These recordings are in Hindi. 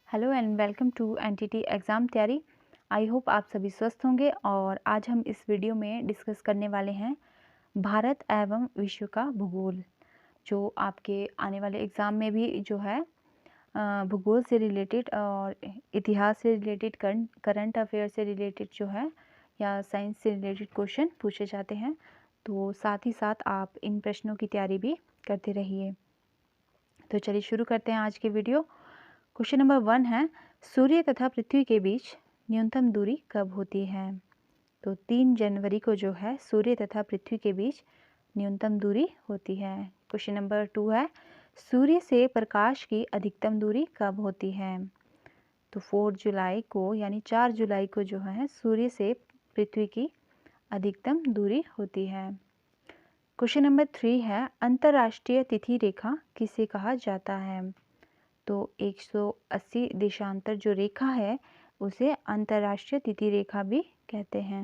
Hello and welcome to NTT exam तैयारी। आई होप आप सभी स्वस्थ होंगे। और आज हम इस वीडियो में डिस्कस करने वाले हैं भारत एवं विश्व का भूगोल, जो आपके आने वाले एग्ज़ाम में भी जो है भूगोल से रिलेटेड और इतिहास से रिलेटेड, करंट अफेयर से रिलेटेड जो है या साइंस से रिलेटेड क्वेश्चन पूछे जाते हैं। तो साथ ही साथ आप इन प्रश्नों की तैयारी भी करते रहिए। तो चलिए शुरू करते हैं आज की वीडियो। क्वेश्चन नंबर 1 है, सूर्य तथा पृथ्वी के बीच न्यूनतम दूरी कब होती है? तो 3 जनवरी को जो है सूर्य तथा पृथ्वी के बीच न्यूनतम दूरी होती है। क्वेश्चन नंबर 2 है, सूर्य से प्रकाश की अधिकतम दूरी कब होती है? तो 4 जुलाई को यानी 4 जुलाई को जो है सूर्य से पृथ्वी की अधिकतम दूरी होती है। क्वेश्चन नंबर 3 है, अंतर्राष्ट्रीय तिथि रेखा किसे कहा जाता है? तो 180 देशांतर जो रेखा है उसे अंतर्राष्ट्रीय तिथि रेखा भी कहते हैं।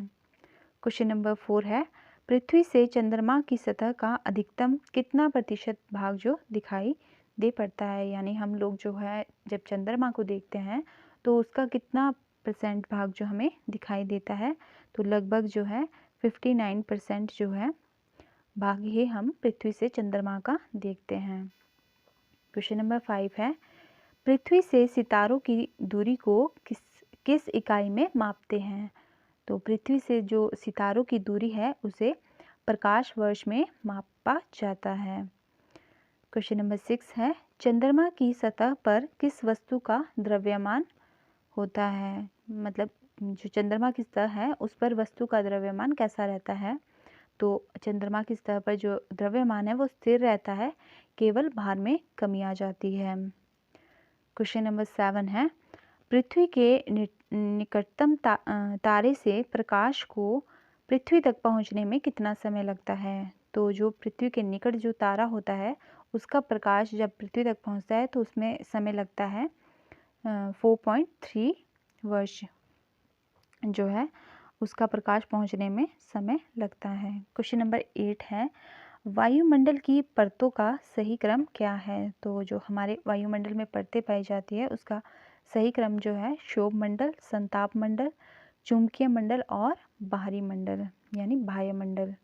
क्वेश्चन नंबर 4 है, पृथ्वी से चंद्रमा की सतह का अधिकतम कितना प्रतिशत भाग जो दिखाई दे पड़ता है? यानी हम लोग जो है जब चंद्रमा को देखते हैं तो उसका कितना % भाग जो हमें दिखाई देता है? तो लगभग जो है 59% जो है भाग ही हम पृथ्वी से चंद्रमा का देखते हैं। क्वेश्चन नंबर 5 है, पृथ्वी से सितारों की दूरी को किस किस इकाई में मापते हैं? तो पृथ्वी से जो सितारों की दूरी है उसे प्रकाश वर्ष में मापा जाता है। क्वेश्चन नंबर 6 है, चंद्रमा की सतह पर किस वस्तु का द्रव्यमान होता है? मतलब जो चंद्रमा की सतह है उस पर वस्तु का द्रव्यमान कैसा रहता है? तो चंद्रमा की सतह पर जो द्रव्यमान है वो स्थिर रहता है, केवल भार में कमी आ जाती है। क्वेश्चन नंबर 7 है, पृथ्वी के निकटतम तारे से प्रकाश को पृथ्वी तक पहुंचने में कितना समय लगता है? तो जो पृथ्वी के निकट जो तारा होता है उसका प्रकाश जब पृथ्वी तक पहुंचता है तो उसमें समय लगता है 4.3 वर्ष जो है उसका प्रकाश पहुंचने में समय लगता है। क्वेश्चन नंबर 8 है, वायुमंडल की परतों का सही क्रम क्या है? तो जो हमारे वायुमंडल में परतें पाई जाती है उसका सही क्रम जो है क्षोभ मंडल, संताप मंडल, चुंबकीय मंडल और बाहरी मंडल यानी बाह्य मंडल।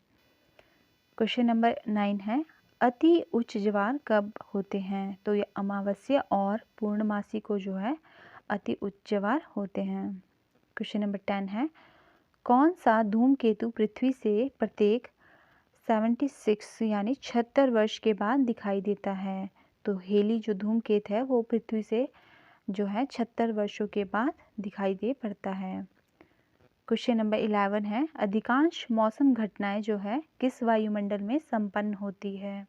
क्वेश्चन नंबर 9 है, अति उच्च ज्वार कब होते हैं? तो ये अमावस्या और पूर्णमासी को जो है अति उच्च ज्वार होते हैं। क्वेश्चन नंबर 10 है, कौन सा धूमकेतु पृथ्वी से प्रत्येक 76 यानी 76 वर्ष के बाद दिखाई देता है? तो हेली जो धूमकेत है वो पृथ्वी से जो है 76 वर्षों के बाद दिखाई दे पड़ता है। क्वेश्चन नंबर 11 है, अधिकांश मौसम घटनाएं जो है किस वायुमंडल में संपन्न होती है?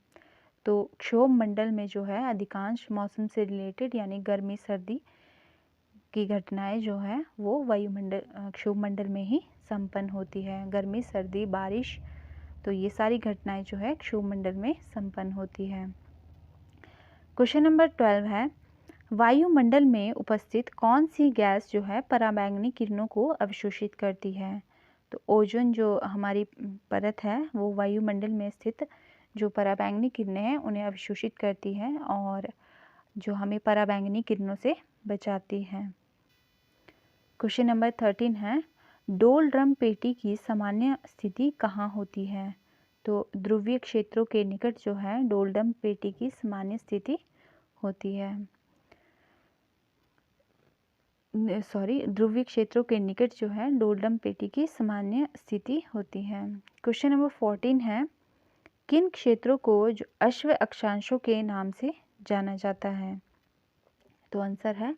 तो क्षोभ मंडल में जो है अधिकांश मौसम से रिलेटेड यानी गर्मी सर्दी की घटनाएं जो है वो वायुमंडल क्षोभ मंडल में ही संपन्न होती है। गर्मी सर्दी बारिश, तो ये सारी घटनाएं जो है क्षोभ मंडल में संपन्न होती है। क्वेश्चन नंबर 12 है, वायुमंडल में उपस्थित कौन सी गैस जो है पराबैंगनी किरणों को अवशोषित करती है? तो ओजोन जो हमारी परत है वो वायुमंडल में स्थित जो पराबैंगनी किरणें हैं उन्हें अवशोषित करती है और जो हमें पराबैंगनी किरणों से बचाती है। क्वेश्चन नंबर 13 है, डोल ड्रम पेटी की सामान्य स्थिति कहाँ होती है? तो ध्रुवीय क्षेत्रों के निकट जो है डोल ड्रम पेटी की सामान्य स्थिति होती है। ध्रुवीय क्षेत्रों के निकट जो है डोल ड्रम पेटी की सामान्य स्थिति होती है। क्वेश्चन नंबर 14 है, किन क्षेत्रों को जो अश्व अक्षांशों के नाम से जाना जाता है? तो आंसर है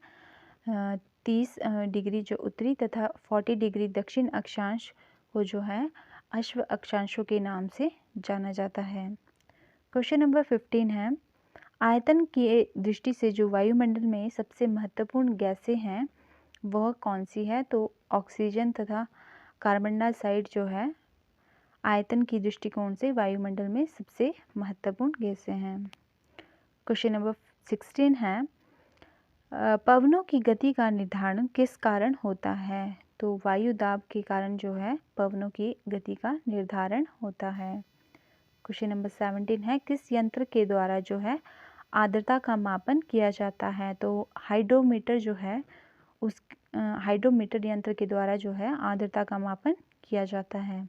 30 डिग्री जो उत्तरी तथा 40 डिग्री दक्षिण अक्षांश को जो है अश्व अक्षांशों के नाम से जाना जाता है। क्वेश्चन नंबर 15 है, आयतन की दृष्टि से जो वायुमंडल में सबसे महत्वपूर्ण गैसें हैं वह कौन सी है? तो ऑक्सीजन तथा कार्बन डाइऑक्साइड जो है आयतन की दृष्टिकोण से वायुमंडल में सबसे महत्वपूर्ण गैसें हैं। क्वेश्चन नंबर 16 है, पवनों की गति का निर्धारण किस कारण होता है? तो वायु दाब के कारण जो है पवनों की गति का निर्धारण होता है। क्वेश्चन नंबर 17 है, किस यंत्र के द्वारा जो है आर्द्रता का मापन किया जाता है? तो हाइड्रोमीटर जो है उस हाइड्रोमीटर यंत्र के द्वारा जो है आर्द्रता का मापन किया जाता है।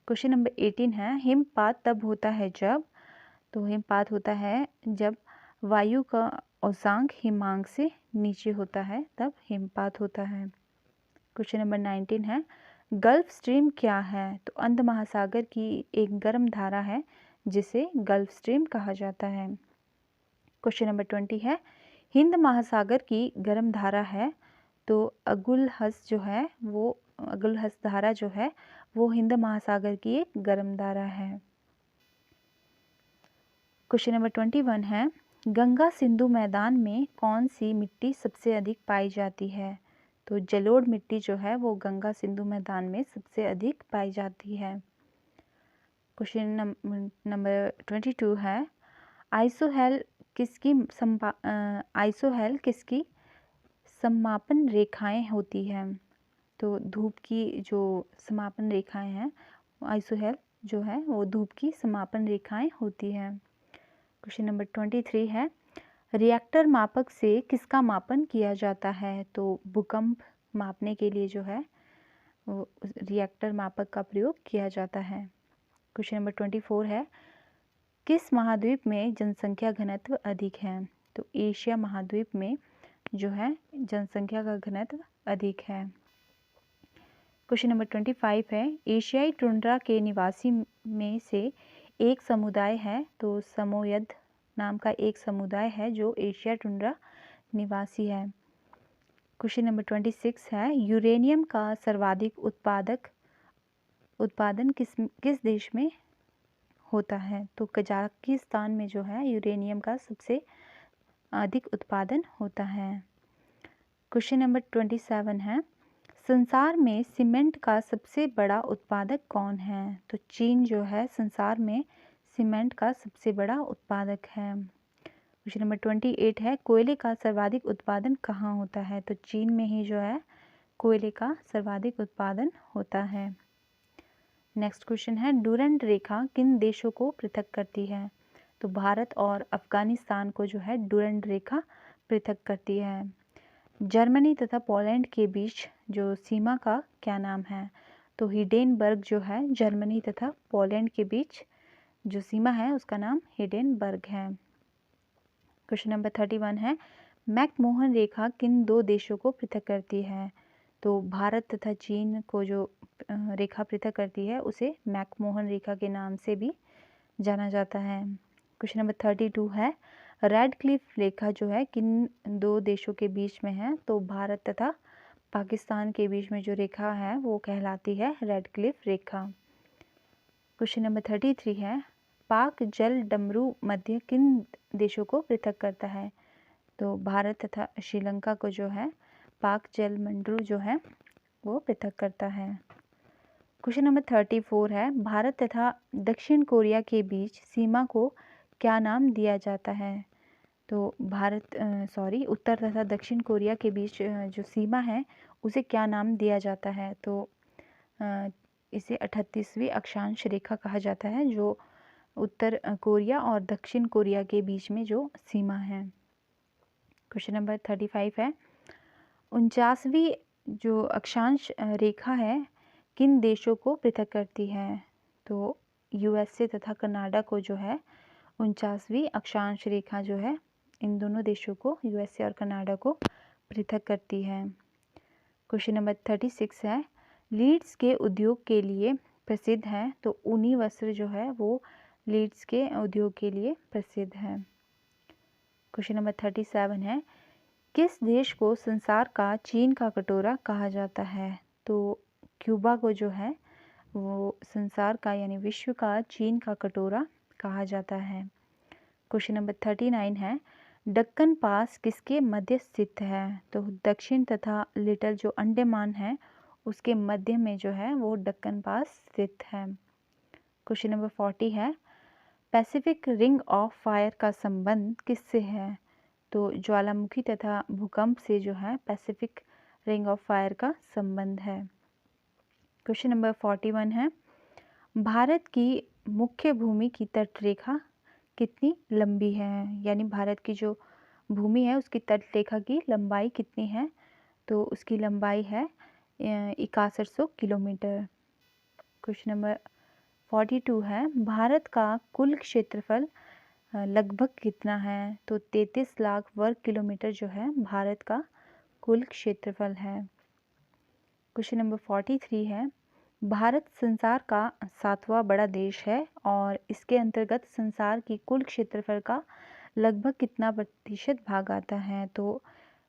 क्वेश्चन नंबर 18 है, हिमपात तब होता है जब, तो हिमपात होता है जब वायु का औसांक हिमांक से नीचे होता है, तब हिमपात होता है। क्वेश्चन नंबर 19 है, गल्फ स्ट्रीम क्या है? तो अंध महासागर की एक गर्म धारा है जिसे गल्फ स्ट्रीम कहा जाता है। क्वेश्चन नंबर 20 है, हिंद महासागर की गर्म धारा है, तो अगुलहस जो है वो अगुलहस धारा जो है वो हिंद महासागर की एक गर्म धारा है। क्वेश्चन नंबर 21 है, गंगा सिंधु मैदान में कौन सी मिट्टी सबसे अधिक पाई जाती है? तो जलोढ़ मिट्टी जो है वो गंगा सिंधु मैदान में सबसे अधिक पाई जाती है। क्वेश्चन नंबर 22 है, आइसोहेल किसकी समापन रेखाएं होती हैं? तो धूप की जो समापन रेखाएं हैं, आइसोहेल जो है वो धूप की समापन रेखाएं होती हैं। क्वेश्चन नंबर 23 है, रिएक्टर मापक से किसका मापन किया जाता है? तो भूकंप मापने के लिए जो है वो रिएक्टर मापक का प्रयोग किया जाता है। क्वेश्चन नंबर 24 है, किस महाद्वीप में जनसंख्या घनत्व अधिक है? तो एशिया महाद्वीप में जो है जनसंख्या का घनत्व अधिक है। क्वेश्चन नंबर 25 है, एशियाई टुंड्रा के निवासी में से एक समुदाय है, तो समोयद नाम का एक समुदाय है जो एशिया टुंड्रा निवासी है। क्वेश्चन नंबर 26 है, यूरेनियम का सर्वाधिक उत्पादन किस देश में होता है? तो कजाकिस्तान में जो है यूरेनियम का सबसे अधिक उत्पादन होता है। क्वेश्चन नंबर 27 है, संसार में सीमेंट का सबसे बड़ा उत्पादक कौन है? तो चीन जो है संसार में सीमेंट का सबसे बड़ा उत्पादक है। क्वेश्चन नंबर 28 है, कोयले का सर्वाधिक उत्पादन कहाँ होता है? तो चीन में ही जो है कोयले का सर्वाधिक उत्पादन होता है। नेक्स्ट क्वेश्चन है, डूरंड रेखा किन देशों को पृथक करती है? तो भारत और अफगानिस्तान को जो है डूरंड रेखा पृथक करती है। जर्मनी तथा पोलैंड के बीच जो सीमा का क्या नाम है? तो हिडेनबर्ग जो है जर्मनी तथा पोलैंड के बीच जो सीमा है उसका नाम हिडेनबर्ग है। क्वेश्चन नंबर 31 है, मैकमोहन रेखा किन दो देशों को पृथक करती है? तो भारत तथा चीन को जो रेखा पृथक करती है उसे मैकमोहन रेखा के नाम से भी जाना जाता है। क्वेश्चन नंबर 32 है, रेडक्लिफ रेखा जो है किन दो देशों के बीच में है? तो भारत तथा पाकिस्तान के बीच में जो रेखा है वो कहलाती है रेडक्लिफ रेखा। क्वेश्चन नंबर 33 है, पाक जल डमरू मध्य किन देशों को पृथक करता है? तो भारत तथा श्रीलंका को जो है पाक जल मंडरू जो है वो पृथक करता है। क्वेश्चन नंबर 34 है, भारत तथा दक्षिण कोरिया के बीच सीमा को क्या नाम दिया जाता है? तो उत्तर तथा दक्षिण कोरिया के बीच जो सीमा है उसे क्या नाम दिया जाता है? तो इसे 38वीं अक्षांश रेखा कहा जाता है, जो उत्तर कोरिया और दक्षिण कोरिया के बीच में जो सीमा है। क्वेश्चन नंबर 35 है, 49वीं जो अक्षांश रेखा है किन देशों को पृथक करती है? तो यूएसए तथा कनाडा को जो है 49वीं अक्षांश रेखा जो है इन दोनों देशों को, यूएसए और कनाडा को पृथक करती है। क्वेश्चन नंबर 36 है, लीड्स के उद्योग के लिए प्रसिद्ध है, तो ऊनी वस्त्र जो है वो लीड्स के उद्योग के लिए प्रसिद्ध है। क्वेश्चन नंबर 37 है, किस देश को संसार का चीन का कटोरा कहा जाता है? तो क्यूबा को जो है वो संसार का यानी विश्व का चीन का कटोरा कहा जाता है। क्वेश्चन नंबर 39 है, दक्कन पास किसके मध्य स्थित है? तो दक्षिण तथा लिटिल जो अंडमान है उसके मध्य में जो है वो दक्कन पास स्थित है। क्वेश्चन नंबर 40 है, पैसिफिक रिंग ऑफ फायर का संबंध किससे है? तो ज्वालामुखी तथा भूकंप से जो है पैसिफिक रिंग ऑफ फायर का संबंध है। क्वेश्चन नंबर 41 है, भारत की मुख्य भूमि की तटरेखा कितनी लंबी है, यानी भारत की जो भूमि है उसकी तटरेखा की लंबाई कितनी है, तो उसकी लंबाई है 6100 किलोमीटर। क्वेश्चन नंबर 42 है, भारत का कुल क्षेत्रफल लगभग कितना है, तो 33 लाख वर्ग किलोमीटर जो है भारत का कुल क्षेत्रफल है। क्वेश्चन नंबर 43 है, भारत संसार का 7वां बड़ा देश है और इसके अंतर्गत संसार की कुल क्षेत्रफल का लगभग कितना प्रतिशत भाग आता है, तो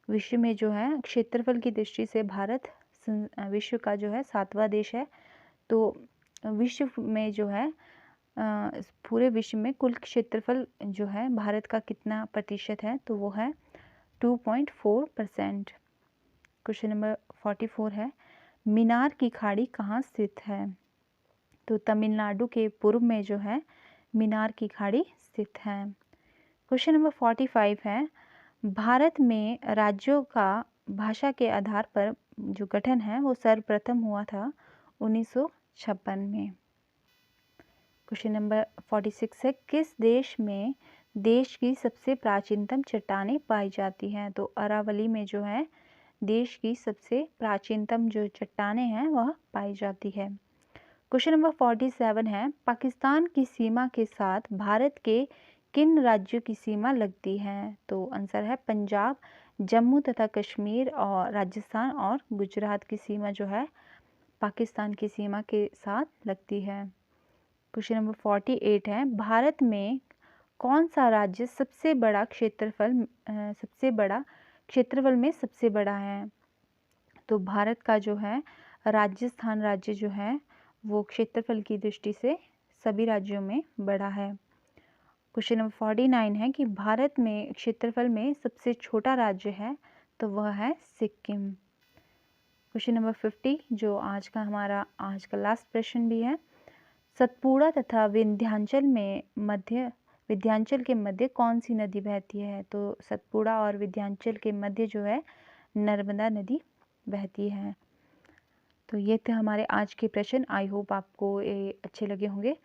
विश्व में जो है क्षेत्रफल की दृष्टि से भारत विश्व का जो है 7वां देश है। तो विश्व में जो है पूरे विश्व में कुल क्षेत्रफल जो है भारत का कितना प्रतिशत है, तो वो है 2.4%। क्वेश्चन नंबर 44 है, मीनार की खाड़ी कहाँ स्थित है, तो तमिलनाडु के पूर्व में जो है मीनार की खाड़ी स्थित है। क्वेश्चन नंबर 45 है, भारत में राज्यों का भाषा के आधार पर जो गठन है वो सर्वप्रथम हुआ था 1956 में। क्वेश्चन नंबर 46 है, किस देश में देश की सबसे प्राचीनतम चट्टानें पाई जाती हैं, तो अरावली में जो है देश की सबसे प्राचीनतम जो चट्टानें हैं वह पाई जाती है। क्वेश्चन नंबर 47 है, पाकिस्तान की सीमा के साथ भारत के किन राज्यों की सीमा लगती है, तो आंसर है पंजाब, जम्मू तथा कश्मीर और राजस्थान और गुजरात की सीमा जो है पाकिस्तान की सीमा के साथ लगती है। क्वेश्चन नंबर 48 है, भारत में कौन सा राज्य सबसे बड़ा क्षेत्रफल में सबसे बड़ा है, तो भारत का जो है राजस्थान राज्य जो है वो क्षेत्रफल की दृष्टि से सभी राज्यों में बड़ा है। क्वेश्चन नंबर 49 है कि भारत में क्षेत्रफल में सबसे छोटा राज्य है, तो वह है सिक्किम। क्वेश्चन नंबर 50 जो आज का लास्ट प्रश्न भी है, सतपुड़ा तथा विंध्याचल के मध्य कौन सी नदी बहती है, तो सतपुड़ा और विंध्याचल के मध्य जो है नर्मदा नदी बहती है। तो ये थे हमारे आज के प्रश्न। आई होप आपको ये अच्छे लगे होंगे।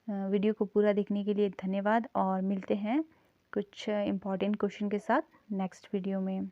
वीडियो को पूरा देखने के लिए धन्यवाद और मिलते हैं कुछ इम्पॉर्टेंट क्वेश्चन के साथ नेक्स्ट वीडियो में।